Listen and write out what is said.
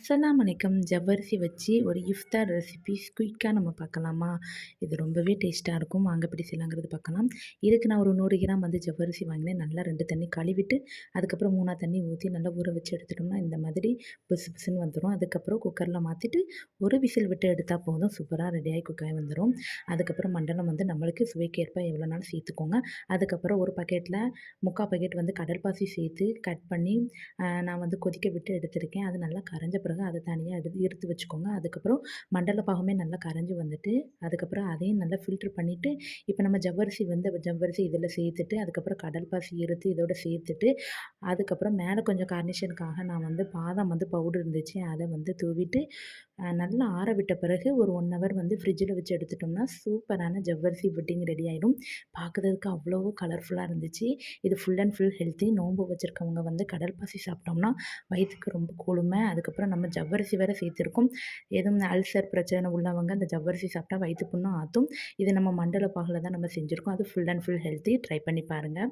அஸ்ஸலாமு அலைக்கும். ஜவ்வரிசி வச்சு ஒரு இஃப்தார் ரெசிபீஸ் குயிக்காக நம்ம பார்க்கலாமா? இது ரொம்பவே டேஸ்ட்டாக இருக்கும். வாங்க எப்படி செய்யலாங்கிறது பார்க்கலாம். இதுக்கு நான் ஒரு 100 கிராம் வந்து ஜவ்வரிசி வாங்கினேன். நல்லா 2 தண்ணி கழுவிட்டு, அதுக்கப்புறம் 3 தண்ணி ஊற்றி நல்லா ஊற வச்சு எடுத்துட்டோம்னா, இந்த மாதிரி புசு புசுன்னு வந்துடும். அதுக்கப்புறம் குக்கரில் மாற்றிட்டு ஒரு விசில் விட்டு எடுத்தால் போதும். சூப்பராக ரெடியாகி குக்காய் வந்துடும். அதுக்கப்புறம் மண்டலம் வந்து நம்மளுக்கு சுவைக்கேற்ப எவ்வளோ நாள் சேர்த்துக்கோங்க. அதுக்கப்புறம் ஒரு பக்கெட்டில் 3/4 பக்கெட் வந்து கடல்பாசி சேர்த்து கட் பண்ணி நான் வந்து கொதிக்க விட்டு எடுத்திருக்கேன். அது நல்லா கரைஞ்ச பிறகு அதை தனியாக எடுத்து வச்சுக்கோங்க. அதுக்கப்புறம் மண்டல பாகமே நல்லா கரைஞ்சி வந்துட்டு, அதுக்கப்புறம் அதையும் நல்லா ஃபில்ட்ரு பண்ணிவிட்டு, இப்போ நம்ம ஜவ்வரிசி இதில் சேர்த்துட்டு, அதுக்கப்புறம் கடல் பாசி எடுத்து இதோட சேர்த்துட்டு, அதுக்கப்புறம் மேலே கொஞ்சம் கார்னிஷனுக்காக நான் வந்து பாதாம் வந்து பவுடர் இருந்துச்சு, அதை வந்து தூவிட்டு நல்லா ஆற விட்ட பிறகு ஒரு 1 ஹவர் வந்து ஃப்ரிட்ஜில் வச்சு எடுத்துட்டோம்னா சூப்பரான ஜவ்வரிசி புட்டிங் ரெடி ஆகிடும். பார்க்குறதுக்கு அவ்வளோ கலர்ஃபுல்லாக இருந்துச்சு. இது ஃபுல் அண்ட் ஃபுல் ஹெல்த்தி. நோன்பு வச்சுருக்கவங்க வந்து கடல் பாசி சாப்பிட்டோம்னா வயிற்றுக்கு ரொம்ப குளுமை. அதுக்கப்புறம் நம்ம ஜவ்வரிசி வேறு சேர்த்துருக்கோம். எதுவும் அல்சர் பிரச்சனை உள்ளவங்க அந்த ஜவ்வரிசி சாப்பிட்டா வயிற்று புண்ணும் ஆற்றும். இது நம்ம மண்டல பாகில் தான் நம்ம செஞ்சுருக்கோம். அது full and full healthy. Try பண்ணி பாருங்கள்.